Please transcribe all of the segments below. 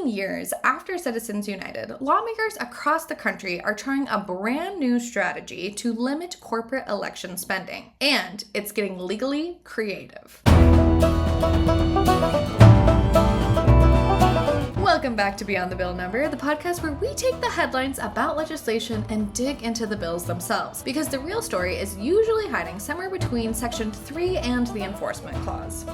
15 years after Citizens United, lawmakers across the country are trying a brand new strategy to limit corporate election spending, and it's getting legally creative. Welcome back to Beyond the Bill Number, the podcast where we take the headlines about legislation and dig into the bills themselves, because the real story is usually hiding somewhere between Section 3 and the Enforcement Clause.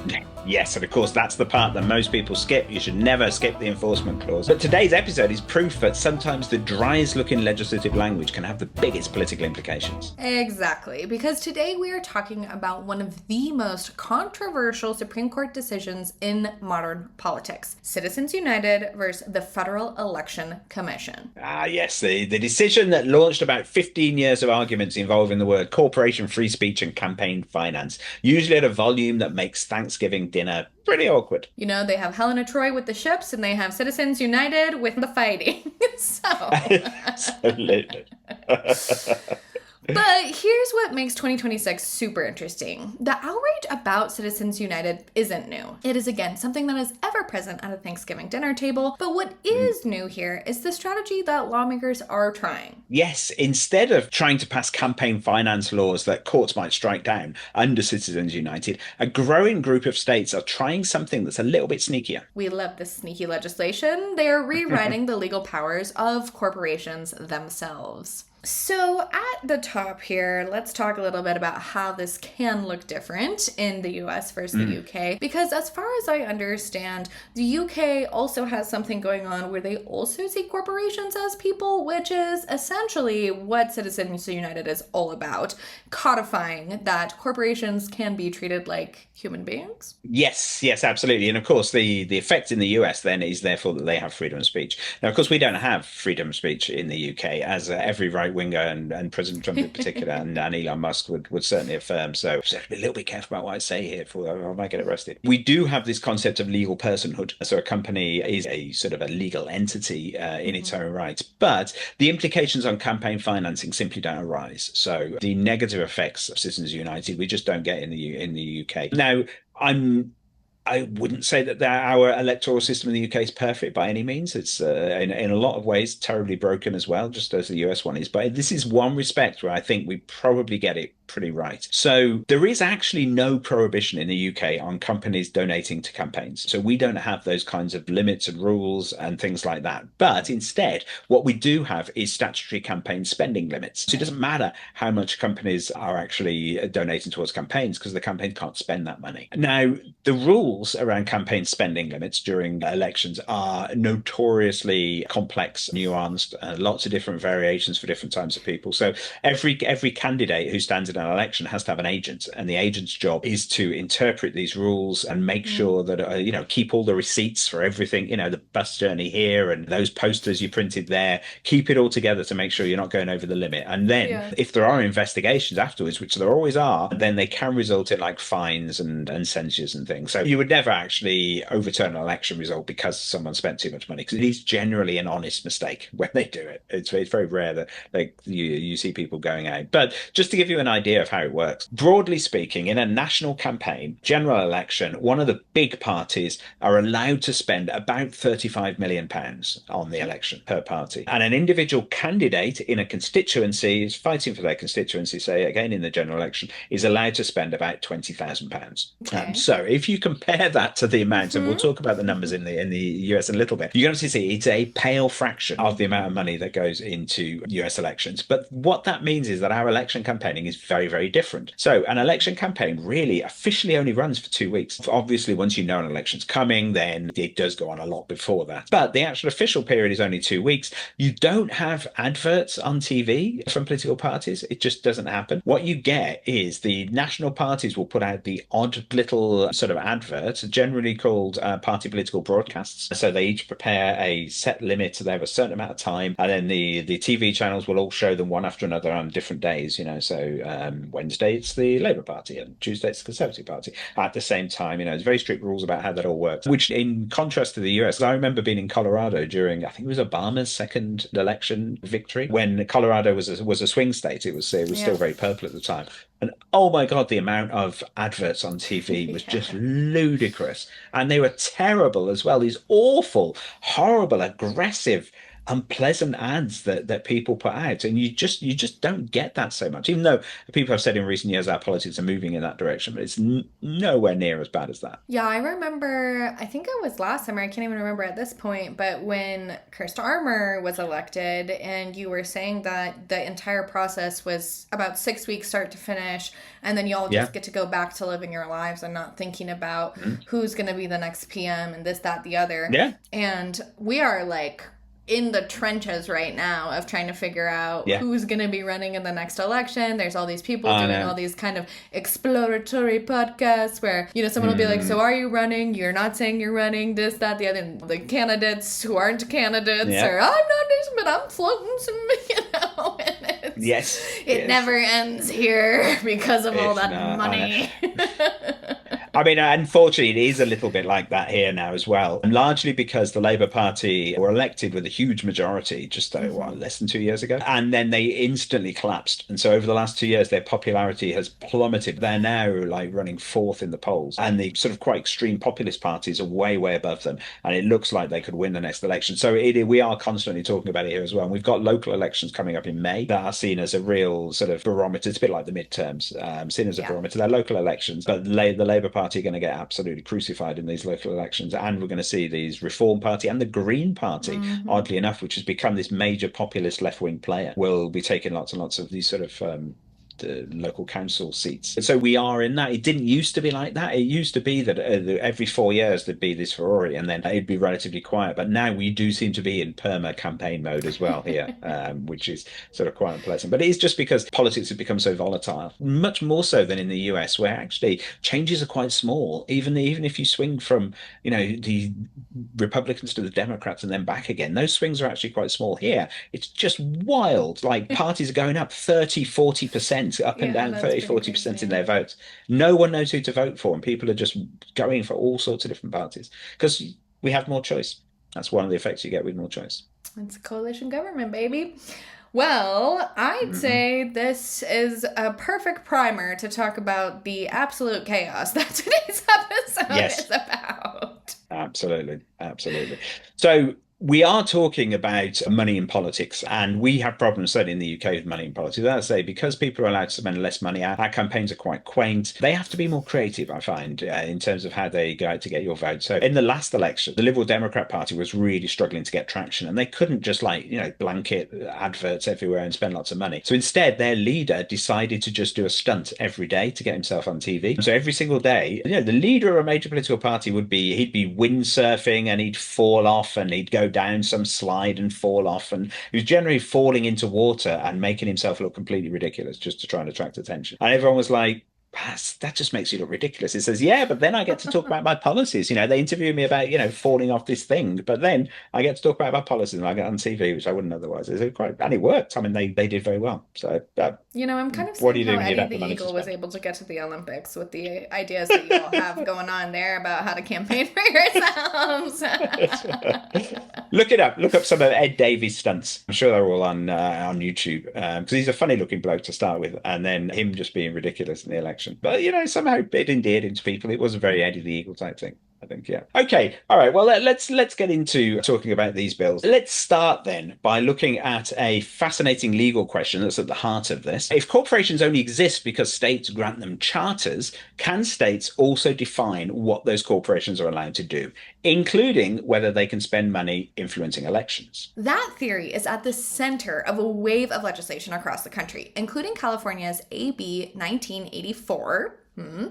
Yes, and of course that's the part that most people skip. You should never skip the Enforcement Clause. But today's episode is proof that sometimes the driest looking legislative language can have the biggest political implications. Exactly, because today we are talking about one of the most controversial Supreme Court decisions in modern politics. Citizens United versus the Federal Election Commission. Yes, the decision that launched about 15 years of arguments involving the word corporation, free speech and campaign finance, usually at a volume that makes Thanksgiving dinner pretty awkward. You know, they have Helena Troy with the ships and they have Citizens United with the fighting. Absolutely. But here's what makes 2026 super interesting. The outrage about Citizens United isn't new. It is, again, something that is ever present at a Thanksgiving dinner table. But what is new here is the strategy that lawmakers are trying. Yes, instead of trying to pass campaign finance laws that courts might strike down under Citizens United, a growing group of states are trying something that's a little bit sneakier. We love this sneaky legislation. They are rewriting the legal powers of corporations themselves. So at the top here, let's talk a little bit about how this can look different in the US versus the UK. Because as far as I understand, the UK also has something going on where they also see corporations as people, which is essentially what Citizens United is all about, codifying that corporations can be treated like human beings. Yes, absolutely. And of course, the effect in the US then is therefore that they have freedom of speech. Now, of course, we don't have freedom of speech in the UK, as every right-winger and President Trump in particular and Elon Musk would certainly affirm. So I have to be a little bit careful about what I say here, I might get arrested. We do have this concept of legal personhood. So a company is a sort of a legal entity in its own right. But the implications on campaign financing simply don't arise. So the negative effects of Citizens United, we just don't get in the UK. Now, I wouldn't say that our electoral system in the UK is perfect by any means. It's in a lot of ways terribly broken as well, just as the US one is. But this is one respect where I think we probably get it pretty right. So there is actually no prohibition in the UK on companies donating to campaigns. So we don't have those kinds of limits and rules and things like that. But instead, what we do have is statutory campaign spending limits. So it doesn't matter how much companies are actually donating towards campaigns because the campaign can't spend that money. Now, the rules around campaign spending limits during elections are notoriously complex, nuanced, lots of different variations for different types of people. So every candidate who stands in an election has to have an agent, and the agent's job is to interpret these rules and make sure that keep all the receipts for everything, the bus journey here and those posters you printed there, keep it all together to make sure you're not going over the limit. And then if there are investigations afterwards, which there always are, then they can result in like fines and censures and things. So you would never actually overturn an election result because someone spent too much money, because it is generally an honest mistake when they do it. It's very rare that you see people going out. But just to give you an idea of how it works, broadly speaking, in a national campaign, general election, one of the big parties are allowed to spend about £35 million on the election per party. And an individual candidate in a constituency is fighting for their constituency, say again in the general election, is allowed to spend about £20,000. Okay. So if you compare that to the amount, and we'll talk about the numbers in the US in a little bit, you're going to see it's a pale fraction of the amount of money that goes into US elections. But what that means is that our election campaigning is very different. So an election campaign really officially only runs for 2 weeks. Obviously, once you know an election's coming, then it does go on a lot before that. But the actual official period is only 2 weeks. You don't have adverts on TV from political parties. It just doesn't happen. What you get is the national parties will put out the odd little sort of adverts, generally called party political broadcasts. So they each prepare a set limit. They have a certain amount of time, and then the TV channels will all show them one after another on different days. So Wednesday it's the Labour Party, and Tuesday it's the Conservative Party. At the same time, there's very strict rules about how that all works, which in contrast to the US, I remember being in Colorado during, I think it was Obama's second election victory, when Colorado was a swing state. It was still very purple at the time. And oh my God, the amount of adverts on TV was just ludicrous. And they were terrible as well. These awful, horrible, aggressive, unpleasant ads that people put out. And you just don't get that so much. Even though people have said in recent years our politics are moving in that direction, but it's nowhere near as bad as that. Yeah, I remember, I think it was last summer, I can't even remember at this point, but when Kirst Armour was elected and you were saying that the entire process was about 6 weeks start to finish, and then you all just get to go back to living your lives and not thinking about who's going to be the next PM and this, that, the other. Yeah. And we are like in the trenches right now of trying to figure out who's going to be running in the next election. There's all these people doing all these kind of exploratory podcasts where, someone will be like, so are you running? You're not saying you're running, this, that, the other. And the candidates who aren't candidates are, I'm not this, but I'm floating some, and it never ends here because of all that money. I mean, unfortunately, it is a little bit like that here now as well, and largely because the Labour Party were elected with a huge majority just less than 2 years ago, and then they instantly collapsed. And so over the last 2 years, their popularity has plummeted. They're now like running fourth in the polls, and the sort of quite extreme populist parties are way, way above them, and it looks like they could win the next election. So we are constantly talking about it here as well. And we've got local elections coming up in May that are seen as a real sort of barometer. It's a bit like the midterms, seen as a barometer. They're local elections, but the Labour Party are going to get absolutely crucified in these local elections, and we're going to see these Reform Party and the Green Party, oddly enough, which has become this major populist left-wing player, will be taking lots and lots of these sort of the local council seats. And so we are in that. It didn't used to be like that. It used to be that every 4 years there'd be this furore and then it'd be relatively quiet. But now we do seem to be in perma campaign mode as well here, which is sort of quite unpleasant. But it is just because politics have become so volatile, much more so than in the US, where actually changes are quite small. Even if you swing from, the Republicans to the Democrats and then back again, those swings are actually quite small. Here, it's just wild. Like parties are going up 30, 40%. Up and down 30, 40% in their votes. No one knows who to vote for, and people are just going for all sorts of different parties because we have more choice. That's one of the effects you get with more choice. It's a coalition government, baby. Well, I'd say this is a perfect primer to talk about the absolute chaos that today's episode is about. Absolutely. So we are talking about money in politics, and we have problems certainly in the UK with money in politics. As I say, because people are allowed to spend less money, our campaigns are quite quaint. They have to be more creative, I find, in terms of how they go out to get your vote. So in the last election, the Liberal Democrat Party was really struggling to get traction, and they couldn't just blanket adverts everywhere and spend lots of money. So instead, their leader decided to just do a stunt every day to get himself on TV. So every single day, the leader of a major political party he'd be windsurfing and he'd fall off and he'd go down some slide and fall off, and he was generally falling into water and making himself look completely ridiculous just to try and attract attention. And everyone was like, that just makes you look ridiculous. It says, but then I get to talk about my policies. They interview me about, falling off this thing, but then I get to talk about my policies and I get on TV, which I wouldn't otherwise. And it worked. I mean, they did very well. So, I'm kind of seeing how Eddie the Eagle was able to get to the Olympics with the ideas that you all have going on there about how to campaign for yourselves. Look it up. Look up some of Ed Davies' stunts. I'm sure they're all on YouTube, because he's a funny looking bloke to start with, and then him just being ridiculous in the election. But somehow it endeared him to people. It was a very Eddie the Eagle type thing, I think. Yeah. Okay. All right. Well, let's get into talking about these bills. Let's start then by looking at a fascinating legal question that's at the heart of this. If corporations only exist because states grant them charters, can states also define what those corporations are allowed to do, including whether they can spend money influencing elections? That theory is at the center of a wave of legislation across the country, including California's AB 1984,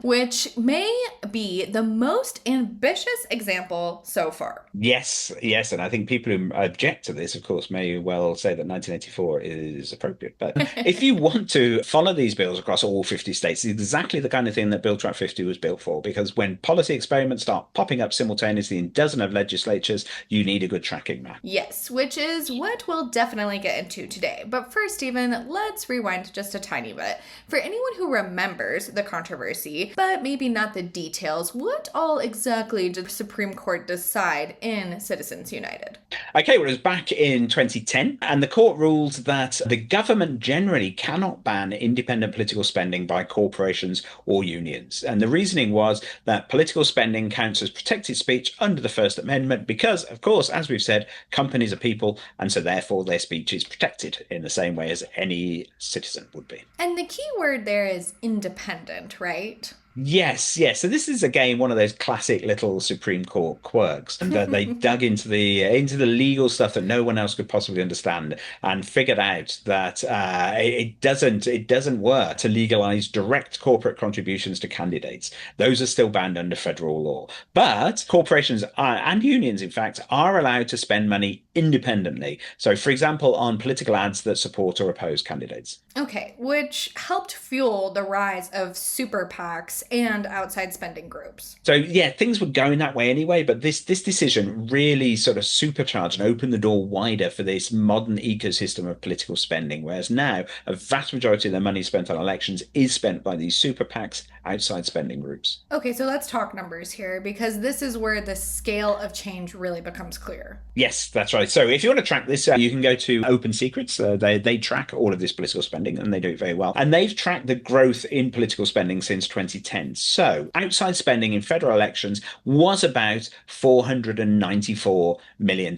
which may be the most ambitious example so far. Yes, yes. And I think people who object to this, of course, may well say that 1984 is appropriate. But if you want to follow these bills across all 50 states, it's exactly the kind of thing that Bill Track 50 was built for. Because when policy experiments start popping up simultaneously in a dozen of legislatures, you need a good tracking map. Yes, which is what we'll definitely get into today. But first, Stephen, let's rewind just a tiny bit. For anyone who remembers the controversy, but maybe not the details, what all exactly did the Supreme Court decide in Citizens United? Okay, well, it was back in 2010, and the court ruled that the government generally cannot ban independent political spending by corporations or unions. And the reasoning was that political spending counts as protected speech under the First Amendment because, of course, as we've said, companies are people, and so therefore their speech is protected in the same way as any citizen would be. And the key word there is independent, right? Yes, yes. So this is again one of those classic little Supreme Court quirks, and they dug into the legal stuff that no one else could possibly understand, and figured out that it doesn't work to legalize direct corporate contributions to candidates. Those are still banned under federal law, but corporations and unions, in fact, are allowed to spend money independently. So, for example, on political ads that support or oppose candidates. Okay, which helped fuel the rise of super PACs and outside spending groups. So yeah, things were going that way anyway, but this decision really sort of supercharged and opened the door wider for this modern ecosystem of political spending, whereas now a vast majority of the money spent on elections is spent by these super PACs, outside spending groups. Okay, so let's talk numbers here because this is where the scale of change really becomes clear. Yes, that's right. So if you want to track this, you can go to Open Secrets. They track all of this political spending and they do it very well. And they've tracked the growth in political spending since 2010. So outside spending in federal elections was about $494 million in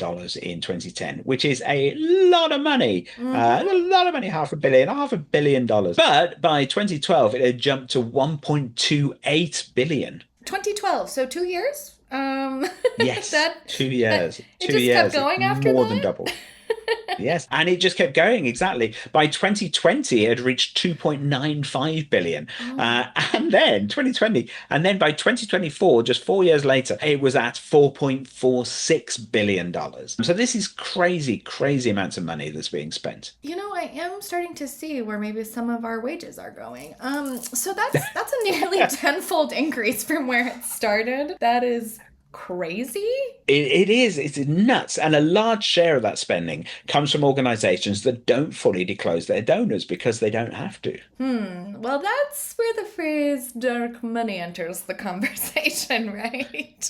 2010, which is a lot of money. A lot of money, $500 million. But by 2012, it had jumped to 1.28 billion. 2012, so 2 years? Yes, 2 years. It 2 just years. kept going after more that? than double. Yes, and it just kept going, exactly. By 2020, it had reached 2.95 billion. And then 2020, and then by 2024, just 4 years later, it was at $4.46 billion. So this is crazy, crazy amounts of money that's being spent. You know, I am starting to see where maybe some of our wages are going. So that's a nearly tenfold increase from where it started. That is crazy. It is. It's nuts. And a large share of that spending comes from organizations that don't fully disclose their donors because they don't have to. Well, that's where the phrase dark money enters the conversation, right?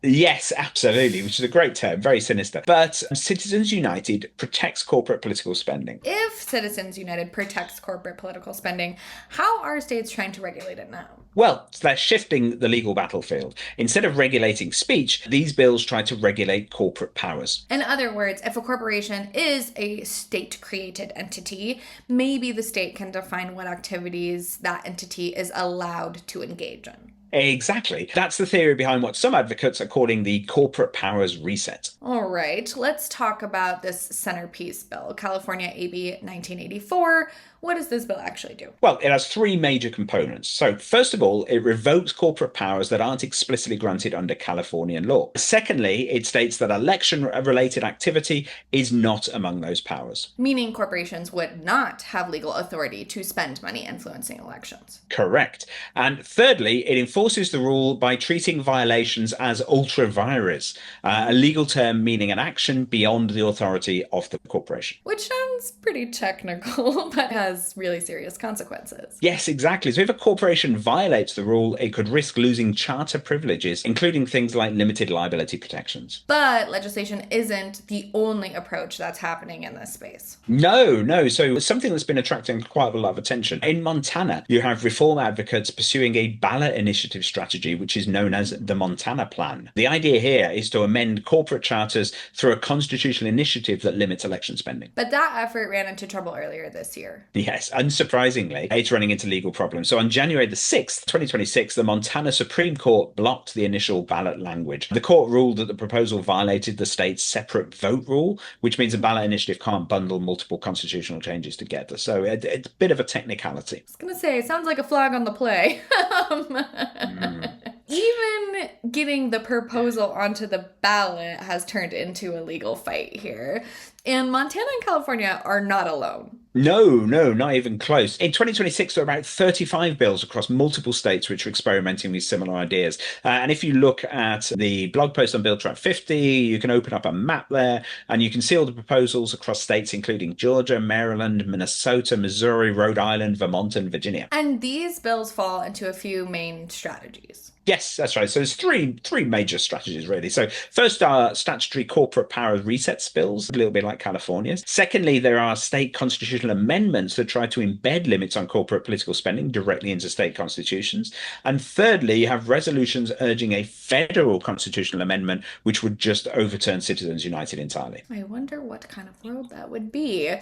Yes, absolutely, which is a great term, very sinister. But Citizens United protects corporate political spending. If Citizens United protects corporate political spending, how are states trying to regulate it now? Well, they're shifting the legal battlefield. Instead of regulating speech, these bills try to regulate corporate powers. In other words, if a corporation is a state-created entity, maybe the state can define what activities that entity is allowed to engage in. Exactly. That's the theory behind what some advocates are calling the corporate powers reset. All right, let's talk about this centerpiece bill, California AB 1984. What does this bill actually do? Well, it has three major components. So first of all, it revokes corporate powers that aren't explicitly granted under Californian law. Secondly, it states that election-related activity is not among those powers. Meaning corporations would not have legal authority to spend money influencing elections. Correct. And thirdly, it enforces the rule by treating violations as ultra vires, a legal term meaning an action beyond the authority of the corporation. Which sounds pretty technical, but has really serious consequences. Yes, exactly. So if a corporation violates the rule, it could risk losing charter privileges, including things like limited liability protections. But legislation isn't the only approach that's happening in this space. No. So something that's been attracting quite a lot of attention. In Montana, you have reform advocates pursuing a ballot initiative strategy, which is known as the Montana Plan. The idea here is to amend corporate charters through a constitutional initiative that limits election spending. But that effort ran into trouble earlier this year. Yes, unsurprisingly, it's running into legal problems. So on January the 6th, 2026, the Montana Supreme Court blocked the initial ballot language. The court ruled that the proposal violated the state's separate vote rule, which means a ballot initiative can't bundle multiple constitutional changes together. So it's a bit of a technicality. I was going to say, sounds like a flag on the play. Even getting the proposal onto the ballot has turned into a legal fight here. And Montana and California are not alone. No, not even close. In 2026, there were about 35 bills across multiple states which were experimenting with similar ideas. And if you look at the blog post on Bill Track 50, you can open up a map there and you can see all the proposals across states including Georgia, Maryland, Minnesota, Missouri, Rhode Island, Vermont, and Virginia. And these bills fall into a few main strategies. Yes, that's right. So there's three major strategies, really. So first are statutory corporate power resets bills, a little bit like California's. Secondly, there are state constitutional amendments that try to embed limits on corporate political spending directly into state constitutions. And thirdly, you have resolutions urging a federal constitutional amendment, which would just overturn Citizens United entirely. I wonder what kind of world that would be.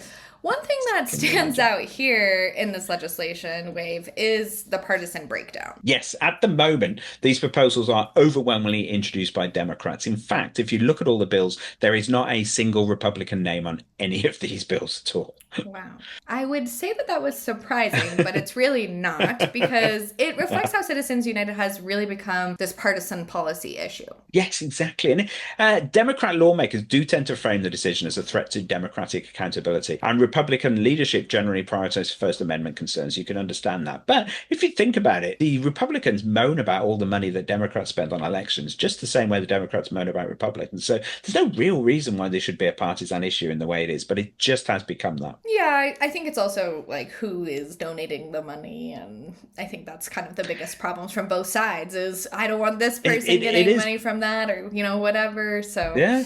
One thing that stands out here in this legislation wave is the partisan breakdown. Yes, at the moment, these proposals are overwhelmingly introduced by Democrats. In fact, if you look at all the bills, there is not a single Republican name on any of these bills at all. Wow. I would say that was surprising, but it's really not, because it reflects how Citizens United has really become this partisan policy issue. Yes, exactly. And Democrat lawmakers do tend to frame the decision as a threat to democratic accountability. And Republican leadership generally prioritizes First Amendment concerns. You can understand that. But if you think about it, the Republicans moan about all the money that Democrats spend on elections, just the same way the Democrats moan about Republicans. So there's no real reason why this should be a partisan issue in the way it is, but it just has become that. Yeah, I think it's also like who is donating the money, and I think that's kind of the biggest problems from both sides is I don't want this person getting money from that, or whatever. So yeah.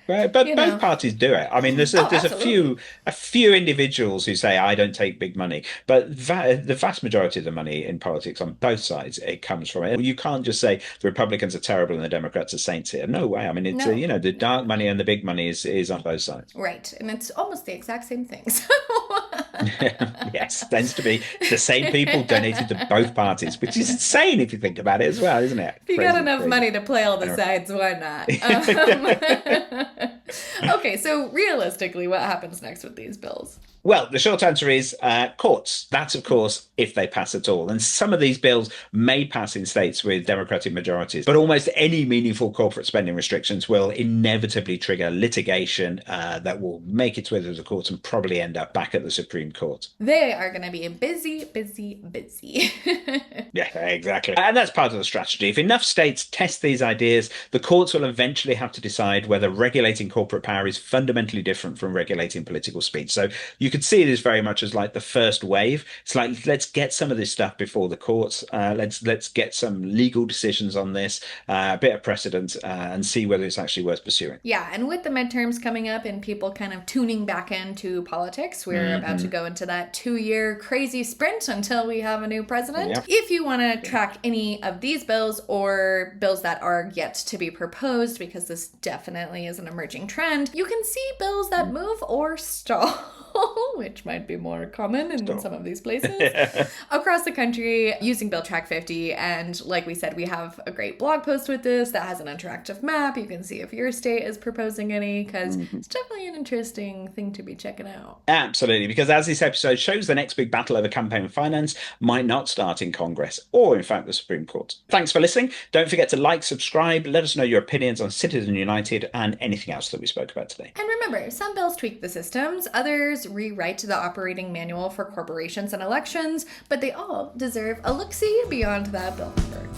Right, but both parties do it. I mean, there's a few individuals who say I don't take big money, but the vast majority of the money in politics on both sides, it comes from it. You can't just say the Republicans are terrible and the Democrats are saints here. No way. I mean, it's the dark money and the big money is on both sides. Right, and it's almost the exact same thing. So. Yes, tends to be the same people donated to both parties, which is insane if you think about it as well, isn't it? If you got enough money to play all the sides, why not? Okay, so realistically, what happens next with these bills? Well, the short answer is courts. That's, of course, if they pass at all. And some of these bills may pass in states with Democratic majorities, but almost any meaningful corporate spending restrictions will inevitably trigger litigation that will make its way through the courts and probably end up back at the Supreme Court. They are going to be busy. Yeah, exactly. And that's part of the strategy. If enough states test these ideas, the courts will eventually have to decide whether regulating corporate power is fundamentally different from regulating political speech. So you could see this very much as like the first wave. It's like, let's get some of this stuff before the courts. Let's get some legal decisions on this, a bit of precedent, and see whether it's actually worth pursuing. Yeah, and with the midterms coming up and people kind of tuning back into politics, we're about to go into that 2-year crazy sprint until we have a new president. Yep. If you want to track any of these bills or bills that are yet to be proposed, because this definitely is an emerging trend, you can see bills that move or stall, which might be more common in some of these places, across the country using Bill Track 50. And like we said, we have a great blog post with this that has an interactive map. You can see if your state is proposing any, because it's definitely an interesting thing to be checking out. Absolutely, because as this episode shows, the next big battle over campaign finance might not start in Congress or, in fact, the Supreme Court. Thanks for listening. Don't forget to like, subscribe, let us know your opinions on Citizens United and anything else that we spoke about today. And remember, some bills tweak the systems, others rewrite the operating manual for corporations and elections, but they all deserve a look-see beyond that bill number.